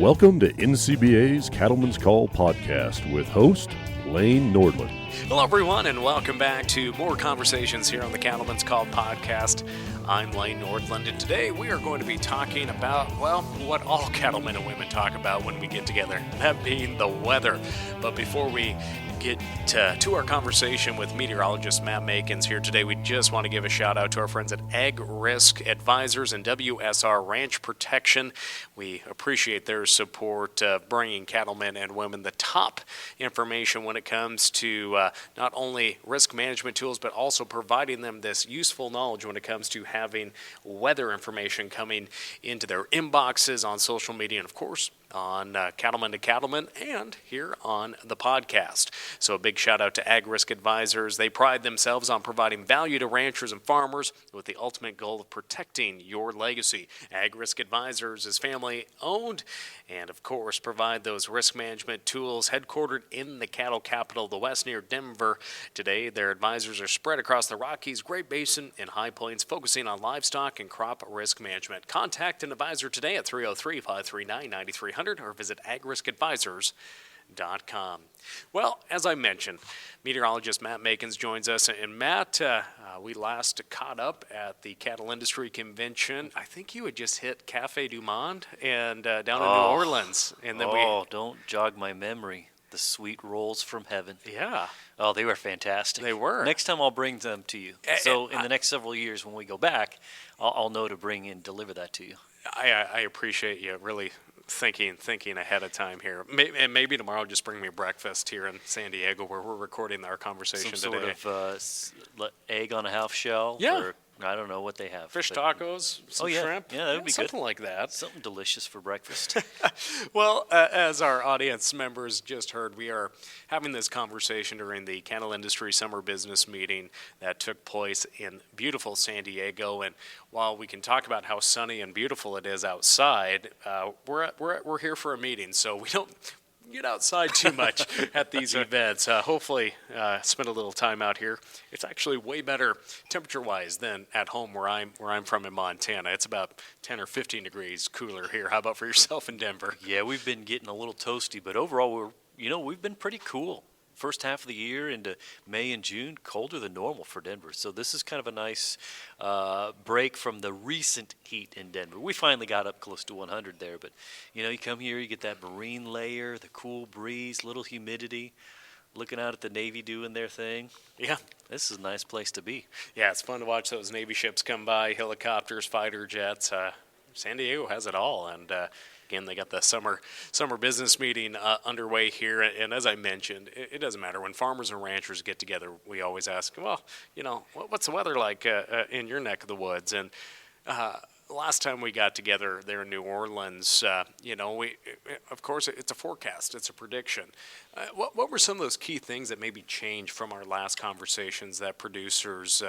Welcome to NCBA's Cattleman's Call podcast with host Lane Nordland. Hello, everyone, and welcome back to more conversations here on the Cattleman's Call podcast. I'm Lane Nordland, and today we are going to be talking about, well, what all cattlemen and women talk about when we get together, that being the weather. But before we get to our conversation with meteorologist Matt Makens here today, we just want to give a shout out to our friends at Ag Risk Advisors and WSR Ranch Protection. We appreciate their support of bringing cattlemen and women the top information when it comes to not only risk management tools, but also providing them this useful knowledge when it comes to having weather information coming into their inboxes on social media and, of course, on Cattleman to Cattleman and here on the podcast. So a big shout out to Ag Risk Advisors. They pride themselves on providing value to ranchers and farmers with the ultimate goal of protecting your legacy. Ag Risk Advisors is family owned and, of course, provide those risk management tools headquartered in the cattle capital of the West near Denver. Today, their advisors are spread across the Rockies, Great Basin, and High Plains, focusing on livestock and crop risk management. Contact an advisor today at 303-539-9300 or visit agriskadvisors.com. Well, as I mentioned, meteorologist Matt Makens joins us. And Matt, we last caught up at the Cattle Industry Convention. I think you had just hit Cafe Du Monde and down in New Orleans. And then don't jog my memory. The sweet rolls from heaven. Yeah. Oh, they were fantastic. They were. Next time I'll bring them to you. So in the next several years when we go back, I'll know to bring and deliver that to you. I appreciate you really thinking ahead of time here. And maybe tomorrow just bring me a breakfast here in San Diego where we're recording our conversation today. Some sort of egg on a half shell. Yeah. Or, I don't know what they have. Fish tacos, some shrimp. Yeah, that would be something good. Something like that. Something delicious for breakfast. Well, as our audience members just heard, we are having this conversation during the Cattle Industry Summer Business Meeting that took place in beautiful San Diego. And while we can talk about how sunny and beautiful it is outside, we're here for a meeting, so we don't get outside too much at these events. Hopefully spend a little time out here. It's actually way better temperature-wise than at home where I'm from in Montana. It's about 10 or 15 degrees cooler here. How about for yourself in Denver? Yeah, we've been getting a little toasty, but overall we've been pretty cool. First half of the year into May and June, colder than normal for Denver. So this is kind of a nice break from the recent heat in Denver. We finally got up close to 100 there, but you come here, you get that marine layer, the cool breeze, little humidity, looking out at the Navy doing their thing. Yeah. This is a nice place to be. Yeah, it's fun to watch those Navy ships come by, helicopters, fighter jets. San Diego has it all, and again, they got the summer business meeting underway here, and as I mentioned, it doesn't matter. When farmers and ranchers get together, we always ask, well, what's the weather like in your neck of the woods? And last time we got together there in New Orleans, of course, it's a forecast, it's a prediction. What were some of those key things that maybe changed from our last conversations that producers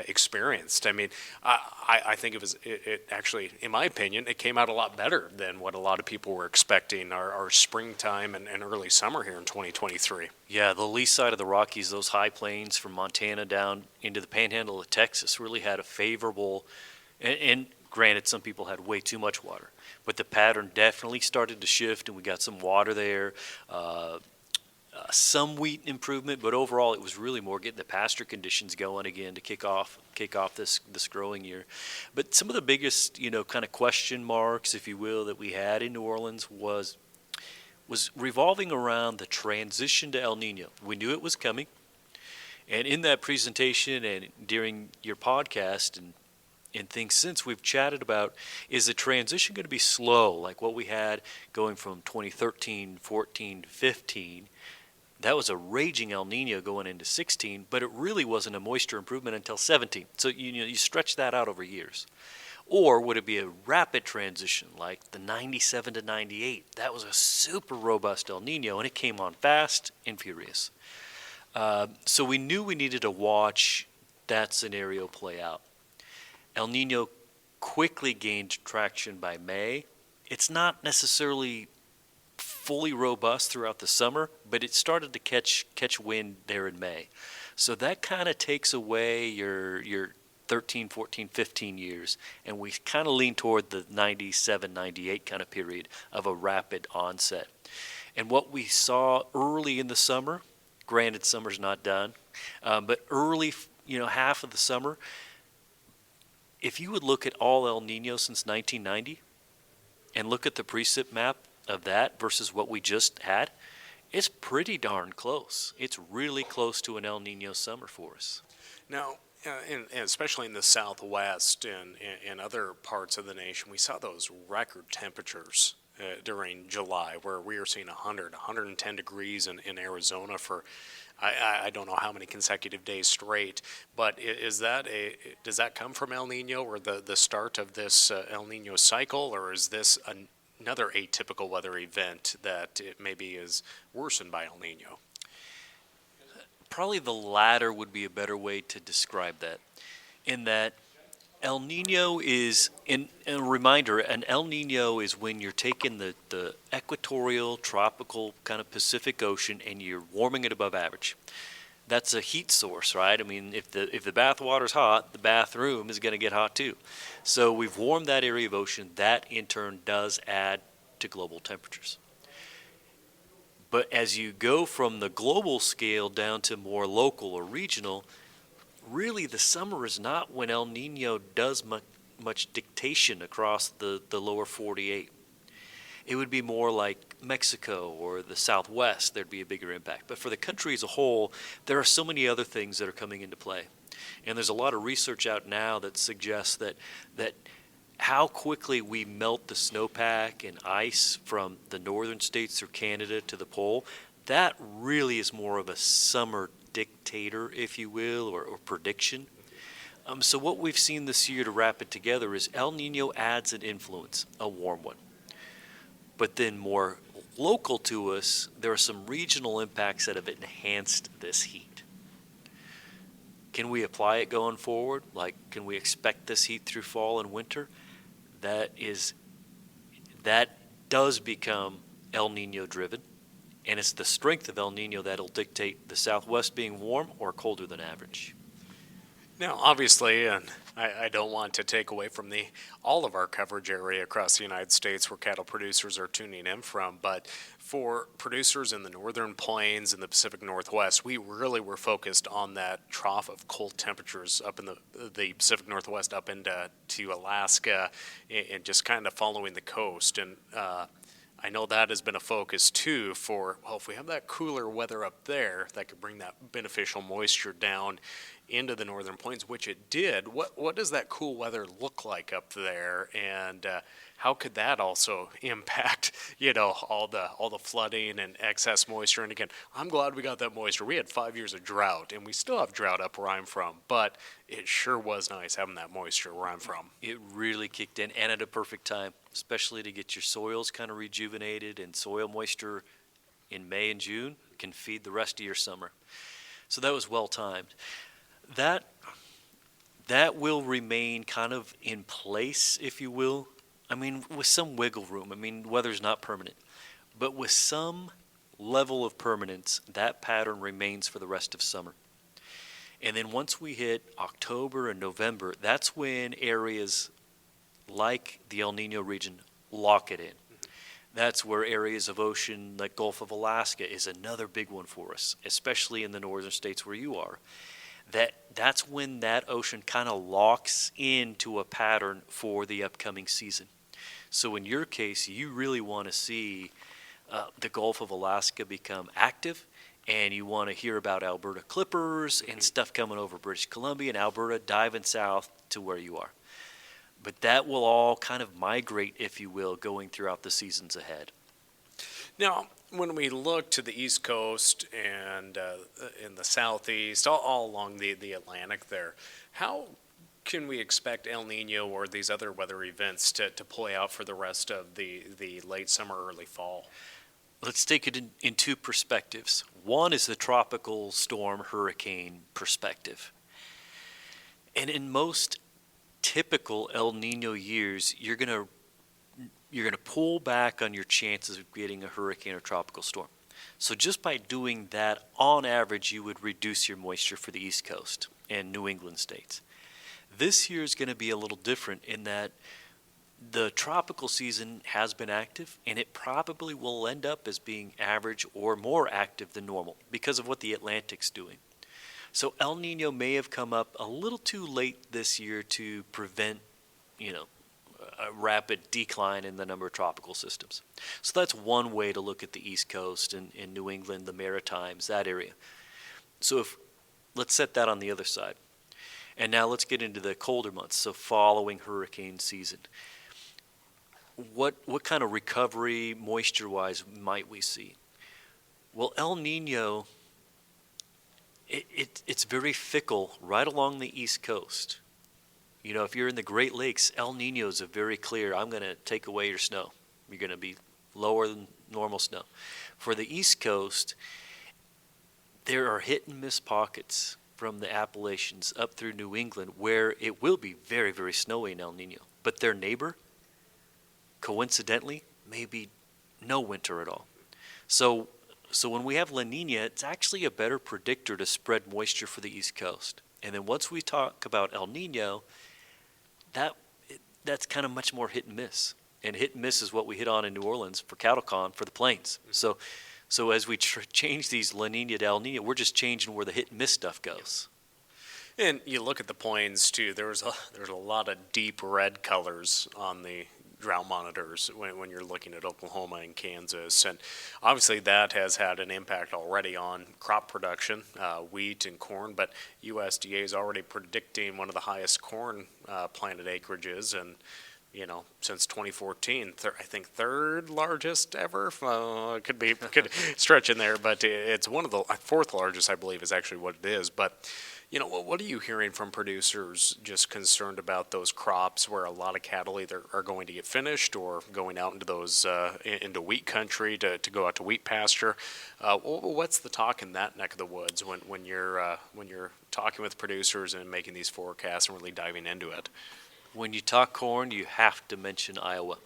experienced? I mean, I think it actually, in my opinion, it came out a lot better than what a lot of people were expecting our springtime and early summer here in 2023. Yeah, the lee side of the Rockies, those high plains from Montana down into the panhandle of Texas really had a favorable. And granted, some people had way too much water, but the pattern definitely started to shift, and we got some water there, some wheat improvement, but overall it was really more getting the pasture conditions going again to kick off this growing year. But some of the biggest, kind of question marks, if you will, that we had in New Orleans was revolving around the transition to El Niño. We knew it was coming, and in that presentation and during your podcast and things since, we've chatted about, is the transition going to be slow, like what we had going from 2013, 14 to 15. That was a raging El Niño going into 16, but it really wasn't a moisture improvement until 17. So you stretch that out over years. Or would it be a rapid transition like the 97 to 98? That was a super robust El Niño, and it came on fast and furious. So we knew we needed to watch that scenario play out. El Niño quickly gained traction by May. It's not necessarily fully robust throughout the summer, but it started to catch wind there in May. So that kind of takes away your 13, 14, 15 years, and we kind of lean toward the 97, 98 kind of period of a rapid onset. And what we saw early in the summer, granted summer's not done, but early, half of the summer, if you would look at all El Nino since 1990 and look at the precip map of that versus what we just had, it's pretty darn close. It's really close to an El Nino summer for us. Now, and especially in the Southwest and other parts of the nation, we saw those record temperatures during July, where we were seeing 110 degrees in Arizona for I don't know how many consecutive days straight. But does that come from El Nino, or the start of this El Nino cycle, or is this another atypical weather event that it maybe is worsened by El Nino? Probably the latter would be a better way to describe that, in that El Nino is, and a reminder, an El Nino is when you're taking the equatorial, tropical kind of Pacific Ocean and you're warming it above average. That's a heat source, right? I mean, if the bath water's hot, the bathroom is going to get hot too. So we've warmed that area of ocean. That in turn does add to global temperatures. But as you go from the global scale down to more local or regional, really the summer is not when El Nino does much dictation across the lower 48. It would be more like Mexico or the Southwest. There'd be a bigger impact. But for the country as a whole, there are so many other things that are coming into play. And there's a lot of research out now that suggests that how quickly we melt the snowpack and ice from the northern states through Canada to the pole, that really is more of a summer dictator, if you will, or prediction. So what we've seen this year to wrap it together is El Nino adds an influence, a warm one. But then more local to us, there are some regional impacts that have enhanced this heat. Can we apply it going forward? Like, can we expect this heat through fall and winter? That does become El Nino driven, and it's the strength of El Nino that'll dictate the Southwest being warm or colder than average. Now, obviously, and I don't want to take away from all of our coverage area across the United States where cattle producers are tuning in from, but for producers in the northern plains and the Pacific Northwest, we really were focused on that trough of cold temperatures up in the Pacific Northwest up into Alaska and just kind of following the coast. And I know that has been a focus too for, well, if we have that cooler weather up there, that could bring that beneficial moisture down into the northern plains, which it did. What does that cool weather look like up there, and how could that also impact all the flooding and excess moisture? And again, I'm glad we got that moisture. We had 5 years of drought, and we still have drought up where I'm from, but it sure was nice having that moisture where I'm from. It really kicked in, and at a perfect time, especially to get your soils kind of rejuvenated, and soil moisture in May and June can feed the rest of your summer. So that was well timed. That will remain kind of in place, if you will. I mean, with some wiggle room. I mean, weather's not permanent. But with some level of permanence, that pattern remains for the rest of summer. And then once we hit October and November, that's when areas like the El Nino region lock it in. That's where areas of ocean like Gulf of Alaska is another big one for us, especially in the northern states where you are. That's when that ocean kind of locks into a pattern for the upcoming season. So in your case, you really want to see the Gulf of Alaska become active, and you want to hear about Alberta clippers and stuff coming over British Columbia and Alberta diving south to where you are. But that will all kind of migrate, if you will, going throughout the seasons ahead. Now, when we look to the East Coast and in the Southeast, all along the Atlantic there, how can we expect El Nino or these other weather events to play out for the rest of the late summer, early fall? Let's take it in two perspectives. One is the tropical storm hurricane perspective. And in most typical El Nino years, you're going to pull back on your chances of getting a hurricane or tropical storm. So just by doing that, on average, you would reduce your moisture for the East Coast and New England states. This year is going to be a little different in that the tropical season has been active, and it probably will end up as being average or more active than normal because of what the Atlantic's doing. So El Nino may have come up a little too late this year to prevent, a rapid decline in the number of tropical systems. So that's one way to look at the East Coast and in New England, the Maritimes, that area. So let's set that on the other side. And now let's get into the colder months, so following hurricane season. What kind of recovery, moisture-wise, might we see? Well, El Nino, it's very fickle right along the East Coast. If you're in the Great Lakes, El Nino is a very clear, I'm going to take away your snow. You're going to be lower than normal snow. For the East Coast, there are hit and miss pockets from the Appalachians up through New England where it will be very, very snowy in El Nino. But their neighbor, coincidentally, may be no winter at all. So when we have La Nina, it's actually a better predictor to spread moisture for the East Coast. And then once we talk about El Nino, that's kind of much more hit and miss. And hit and miss is what we hit on in New Orleans for CattleCon for the plains. So as we change these La Nina to El Nino, we're just changing where the hit and miss stuff goes. And you look at the plains too. There's a lot of deep red colors on the drought monitors when you're looking at Oklahoma and Kansas, and obviously that has had an impact already on crop production, wheat and corn. But USDA is already predicting one of the highest corn planted acreages, and since 2014, I think third largest ever. Could stretch in there, but it's one of the fourth largest, I believe, is actually what it is. But what are you hearing from producers just concerned about those crops where a lot of cattle either are going to get finished or going out into those into wheat country to go out to wheat pasture? What's the talk in that neck of the woods when you're talking with producers and making these forecasts and really diving into it? When you talk corn, you have to mention Iowa.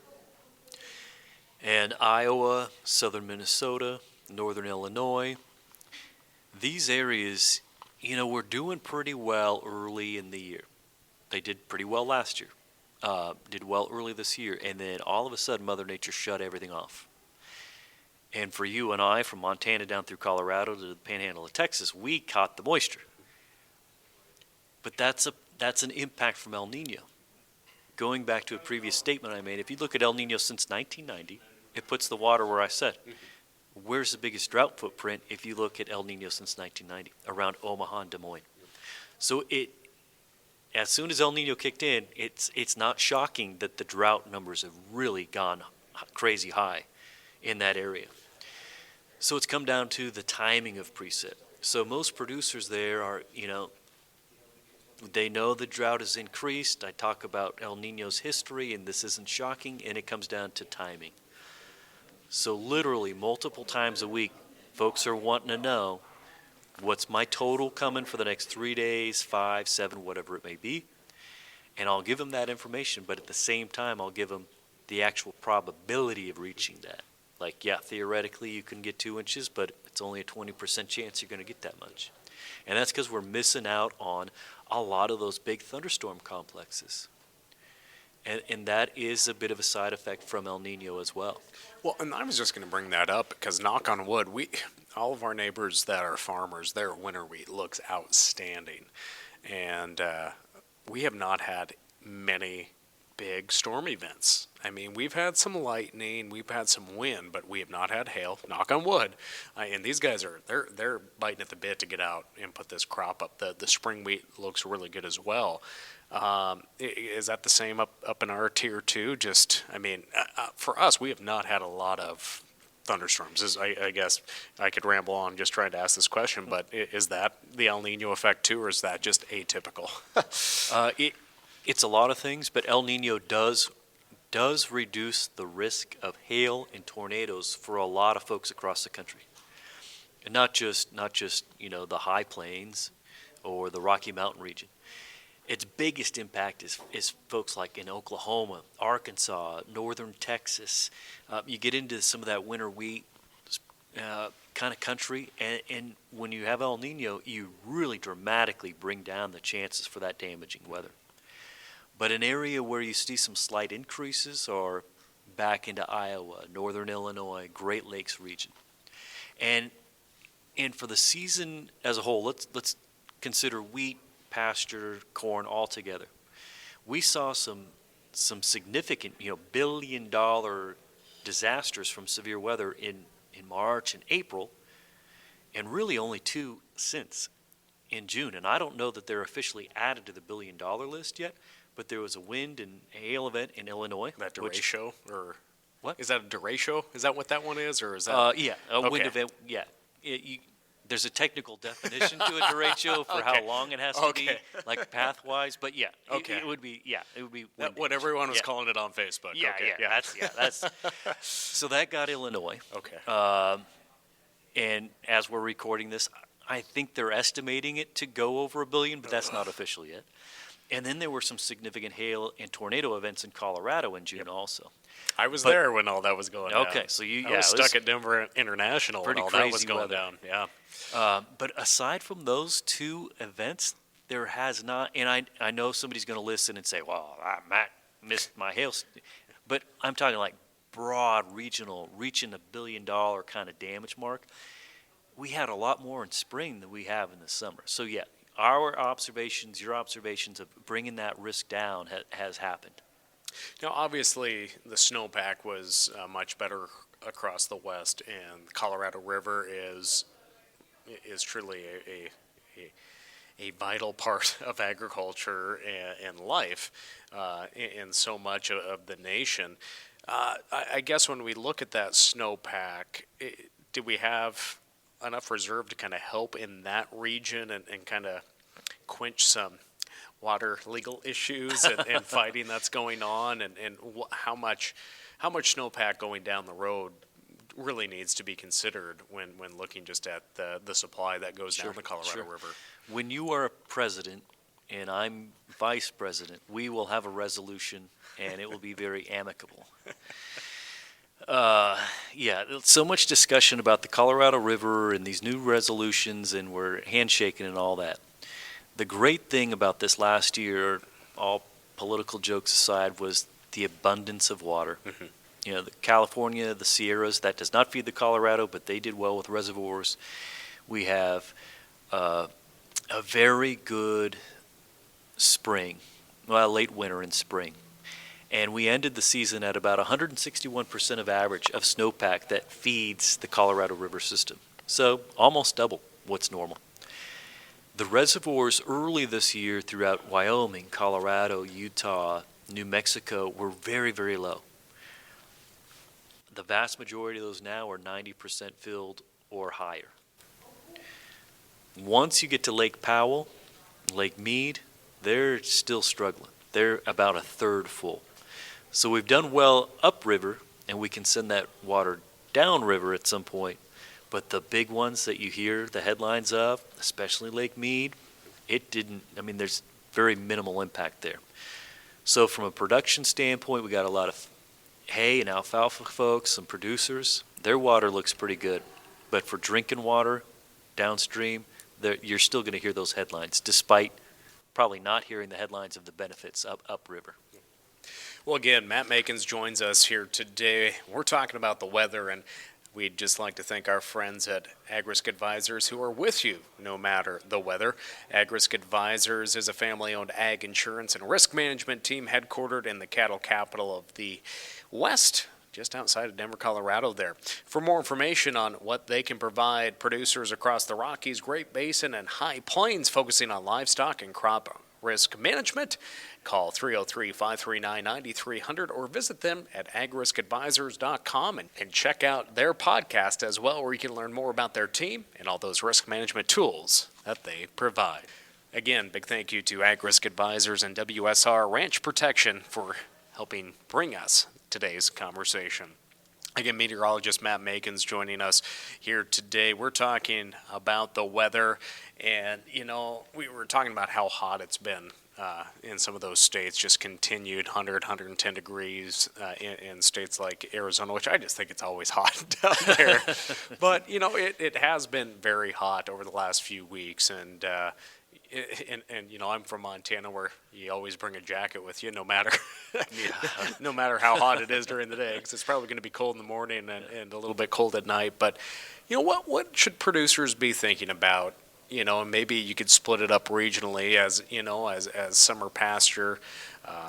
And Iowa, southern Minnesota, northern Illinois, these areas, we're doing pretty well early in the year. They did pretty well last year, did well early this year, and then all of a sudden Mother Nature shut everything off. And for you and I, from Montana down through Colorado to the panhandle of Texas, we caught the moisture. But that's an impact from El Nino. Going back to a previous statement I made, if you look at El Nino since 1990, it puts the water where I said. Where's the biggest drought footprint if you look at El Nino since 1990? Around Omaha and Des Moines. So as soon as El Nino kicked in, it's not shocking that the drought numbers have really gone crazy high in that area. So it's come down to the timing of precip. So most producers there are, they know the drought has increased. I talk about El Nino's history, and this isn't shocking, and it comes down to timing. So literally multiple times a week, folks are wanting to know, what's my total coming for the next 3 days, 5, 7, whatever it may be. And I'll give them that information, but at the same time, I'll give them the actual probability of reaching that. Like, yeah, theoretically you can get 2 inches, but it's only a 20% chance you're going to get that much. And that's because we're missing out on a lot of those big thunderstorm complexes. And that is a bit of a side effect from El Nino as well. Well, and I was just going to bring that up because, knock on wood, all of our neighbors that are farmers, their winter wheat looks outstanding. And we have not had many big storm events. I mean, we've had some lightning, we've had some wind, but we have not had hail, knock on wood. And these guys they're biting at the bit to get out and put this crop up. The spring wheat looks really good as well. Is that the same up in our tier too? For us, we have not had a lot of thunderstorms. I guess I could ramble on just trying to ask this question, but is that the El Nino effect too, or is that just atypical? It's a lot of things, but El Nino does reduce the risk of hail and tornadoes for a lot of folks across the country, and not just the high plains or the Rocky Mountain region. Its biggest impact is folks like in Oklahoma, Arkansas, northern Texas. You get into some of that winter wheat kind of country, and when you have El Nino, you really dramatically bring down the chances for that damaging weather. But an area where you see some slight increases are back into Iowa, northern Illinois, Great Lakes region. And for the season as a whole, let's consider wheat, pasture, corn all together. We saw some significant, billion-dollar disasters from severe weather in March and April, and really only 2 since in June. And I don't know that they're officially added to the billion-dollar list yet, but there was a wind and hail event in Illinois. That derecho, or what? Is that a derecho? Is that what that one is, or is that? Yeah, a wind event. Yeah, there's a technical definition to a derecho for how long it has to be, like path-wise. But yeah, it would be. Yeah, it would be what everyone was calling it on Facebook. Yeah, that's. So that got Illinois. Okay. And as we're recording this, I think they're estimating it to go over $1 billion, but that's not official yet. And then there were some significant hail and tornado events in Colorado in June also. I was there when all that was going down. Okay, so I was stuck at Denver International when all that was going weather. down. Yeah. But aside from those 2 events, there has not, and I know somebody's going to listen and say, well, Matt missed my hail. But I'm talking like broad, regional, reaching $1 billion kind of damage mark. We had a lot more in spring than we have in the summer. So yeah, our observations, your observations of bringing that risk down has happened. Now, obviously, the snowpack was much better across the West, and the Colorado River is truly a vital part of agriculture and life in so much of the nation. I guess when we look at that snowpack, did we have enough reserve to kind of help in that region and kind of quench some water legal issues and fighting that's going on, and how much snowpack going down the road really needs to be considered when looking just at the supply that goes down the Colorado River? When you are president and I'm vice president, we will have a resolution and it will be very amicable. So much discussion about the Colorado River and these new resolutions, and we're handshaking and all that. The great thing about this last year, all political jokes aside, was the abundance of water. Mm-hmm. The California, the Sierras, that does not feed the Colorado, but they did well with reservoirs. We have a very good spring, late winter and spring. And we ended the season at about 161% of average of snowpack that feeds the Colorado River system. So almost double what's normal. The reservoirs early this year throughout Wyoming, Colorado, Utah, New Mexico were very, very low. The vast majority of those now are 90% filled or higher. Once you get to Lake Powell, Lake Mead, they're still struggling. They're about a third full. So we've done well upriver, and we can send that water downriver at some point. But the big ones that you hear the headlines of, especially Lake Mead, there's very minimal impact there. So from a production standpoint, we got a lot of hay and alfalfa folks, some producers. Their water looks pretty good. But for drinking water downstream, you're still going to hear those headlines, despite probably not hearing the headlines of the benefits upriver. Well, again, Matt Makens joins us here today. We're talking about the weather, and we'd just like to thank our friends at AgRisk Advisors who are with you no matter the weather. AgRisk Advisors is a family-owned ag insurance and risk management team headquartered in the cattle capital of the West, just outside of Denver, Colorado there. For more information on what they can provide producers across the Rockies, Great Basin, and High Plains focusing on livestock and crop risk management, call 303-539-9300 or visit them at agriskadvisors.com and check out their podcast as well, where you can learn more about their team and all those risk management tools that they provide. Again, big thank you to AgRisk Advisors and WSR Ranch Protection for helping bring us today's conversation. Again, meteorologist Matt Makens joining us here today. We're talking about the weather, and, we were talking about how hot it's been in some of those states, just continued 100, 110 degrees in states like Arizona, which I just think it's always hot down there. But, it has been very hot over the last few weeks, and and I'm from Montana, where you always bring a jacket with you, no matter Yeah. no matter how hot it is during the day, because it's probably going to be cold in the morning and a little bit cold at night. But what should producers be thinking about? And maybe you could split it up regionally, as summer pasture.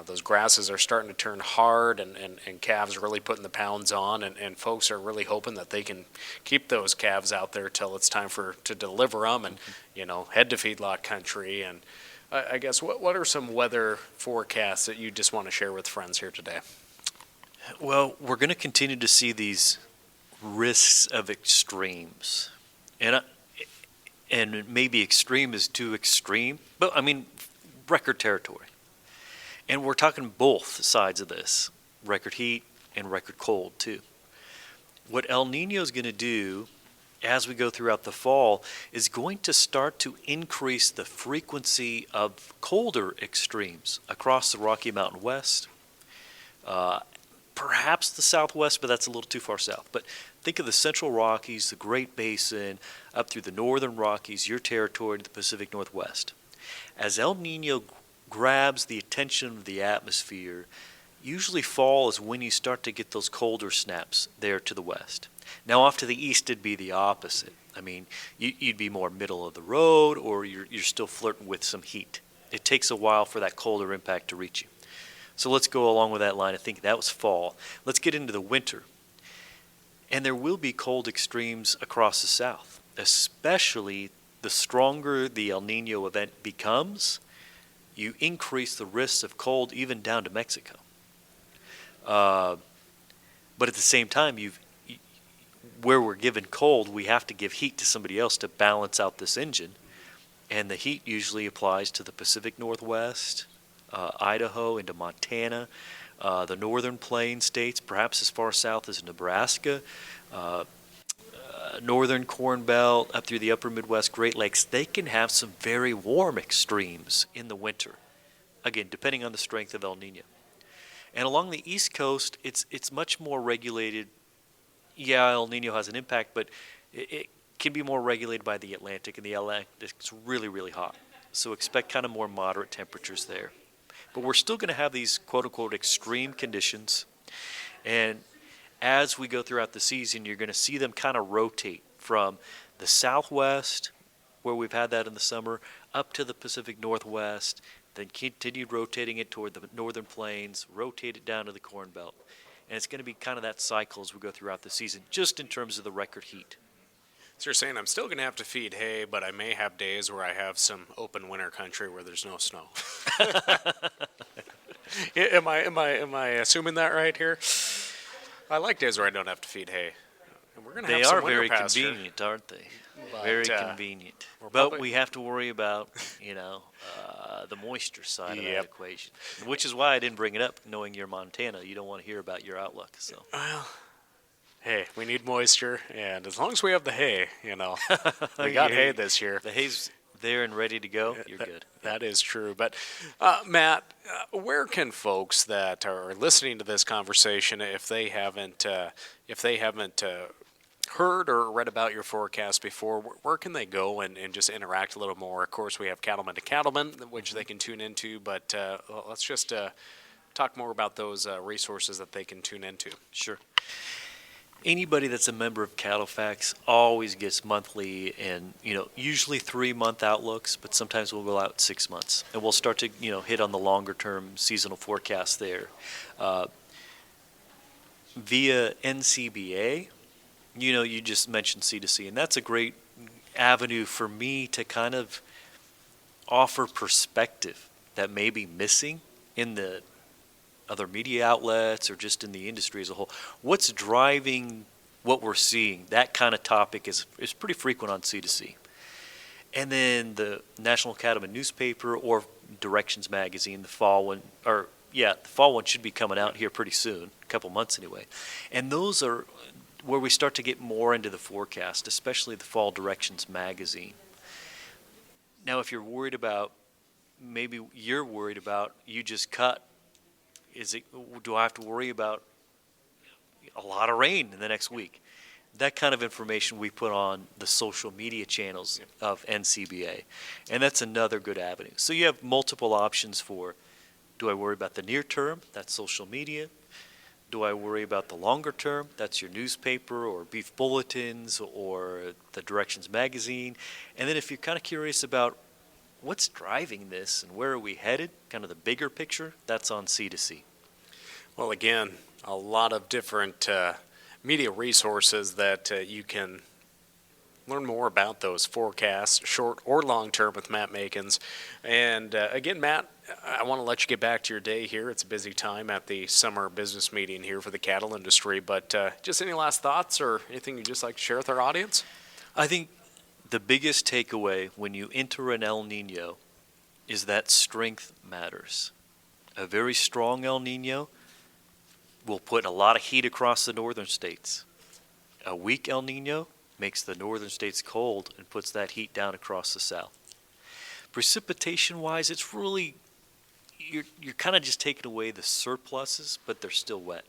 Those grasses are starting to turn hard, and calves are really putting the pounds on, and folks are really hoping that they can keep those calves out there till it's time to deliver them, and head to feedlot country. And I guess what are some weather forecasts that you just want to share with friends here today? Well, we're going to continue to see these risks of extremes, and maybe extreme is too extreme, but I mean record territory. And we're talking both sides of this, record heat and record cold too. What El Nino is going to do as we go throughout the fall is going to start to increase the frequency of colder extremes across the Rocky Mountain West, perhaps the Southwest, but that's a little too far south. But think of the Central Rockies, the Great Basin, up through the Northern Rockies, your territory to the Pacific Northwest. As El Nino grabs the attention of the atmosphere, usually fall is when you start to get those colder snaps there to the west. Now off to the east it'd be the opposite. I mean, you'd be more middle of the road, or you're still flirting with some heat. It takes a while for that colder impact to reach you. So let's go along with that line of thinking. That was fall. Let's get into the winter. And there will be cold extremes across the south, especially the stronger the El Nino event becomes, you increase the risks of cold even down to Mexico. But at the same time, where we're given cold, we have to give heat to somebody else to balance out this engine. And the heat usually applies to the Pacific Northwest, Idaho, into Montana, the northern plain states, perhaps as far south as Nebraska, northern Corn Belt, up through the upper Midwest Great Lakes. They can have some very warm extremes in the winter, again, depending on the strength of El Nino. And along the East Coast, it's much more regulated. Yeah, El Nino has an impact, but it can be more regulated by the Atlantic, and the Atlantic's really, really hot. So expect kind of more moderate temperatures there. But we're still going to have these quote-unquote extreme conditions, and as we go throughout the season, you're going to see them kind of rotate from the Southwest, where we've had that in the summer, up to the Pacific Northwest, then continue rotating it toward the northern plains, rotate it down to the Corn Belt. And it's going to be kind of that cycle as we go throughout the season, just in terms of the record heat. So you're saying I'm still going to have to feed hay, but I may have days where I have some open winter country where there's no snow. Am I assuming that right here? I like days where I don't have to feed hay. And we're going to have some winter very pasture. Convenient, aren't they? But, very convenient. But we have to worry about, the moisture side of that equation, which is why I didn't bring it up. Knowing you're Montana, you don't want to hear about your outlook. So, well, hey, we need moisture, and as long as we have the hay, we got hay this year. The hay's there and ready to go. You're good. That is true. But Matt, where can folks that are listening to this conversation, if they haven't heard or read about your forecast before, where can they go and just interact a little more? Of course, we have Cattleman to Cattleman, which they can tune into, but let's just talk more about those resources that they can tune into. Sure. Anybody that's a member of CattleFax always gets monthly and, usually 3-month outlooks, but sometimes we'll go out 6 months. And we'll start to, hit on the longer term seasonal forecast there. Via NCBA, you just mentioned C2C, and that's a great avenue for me to kind of offer perspective that may be missing in the other media outlets or just in the industry as a whole. What's driving what we're seeing? That kind of topic is pretty frequent on C2C. And then the National Cattleman newspaper or Directions magazine, the fall one should be coming out here pretty soon, a couple months anyway. And those are where we start to get more into the forecast, especially the fall Directions magazine. Now, if you're worried about, you just cut, do I have to worry about a lot of rain in the next week? that kind of information we put on the social media channels of NCBA. And that's another good avenue. So you have multiple options for, do I worry about the near term? That's social media. Do I worry about the longer term? That's your newspaper or beef bulletins or the Directions magazine. And then if you're kind of curious about what's driving this and where are we headed, kind of the bigger picture, that's on C2C. Well, again, a lot of different media resources that you can learn more about those forecasts, short or long term, with Matt Makens. And again, Matt, I want to let you get back to your day here. It's a busy time at the summer business meeting here for the cattle industry. But just any last thoughts or anything you'd just like to share with our audience? I think the biggest takeaway when you enter an El Niño is that strength matters. A very strong El Niño will put a lot of heat across the northern states. A weak El Niño makes the northern states cold and puts that heat down across the south. Precipitation-wise, it's really, you're kind of just taking away the surpluses, but they're still wet.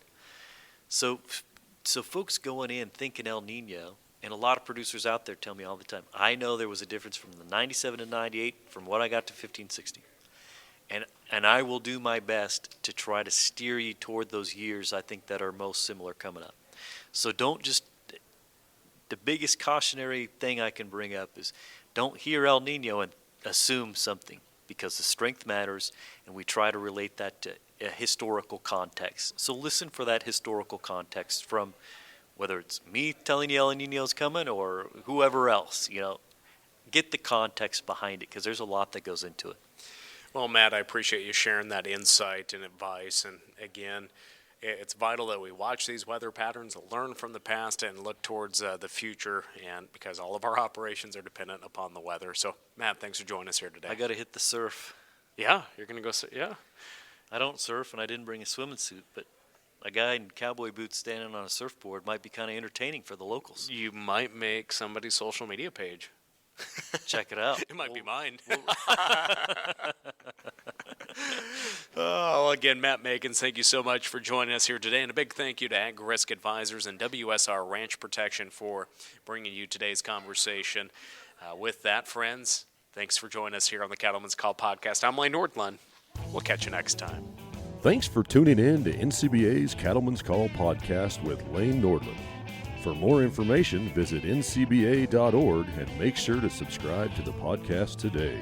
So folks going in thinking El Niño, and a lot of producers out there tell me all the time, I know there was a difference from the 97 to 98 from what I got to 1560. And I will do my best to try to steer you toward those years I think that are most similar coming up. So don't just, the biggest cautionary thing I can bring up is don't hear El Niño and assume something, because the strength matters, and we try to relate that to a historical context. So listen for that historical context from whether it's me telling you El Niño's coming or whoever else, get the context behind it, because there's a lot that goes into it. Well, Matt, I appreciate you sharing that insight and advice. And again, it's vital that we watch these weather patterns, learn from the past, and look towards the future, and because all of our operations are dependent upon the weather. So, Matt, thanks for joining us here today. I got to hit the surf. Yeah, you're going to go surf? Yeah. I don't surf, and I didn't bring a swimming suit, but a guy in cowboy boots standing on a surfboard might be kind of entertaining for the locals. You might make somebody's social media page. Check it out. It might be mine. Oh, again, Matt Makens, thank you so much for joining us here today. And a big thank you to Ag Risk Advisors and WSR Ranch Protection for bringing you today's conversation. With that, friends, thanks for joining us here on the Cattleman's Call podcast. I'm Lane Nordlund. We'll catch you next time. Thanks for tuning in to NCBA's Cattleman's Call podcast with Lane Nordlund. For more information, visit ncba.org and make sure to subscribe to the podcast today.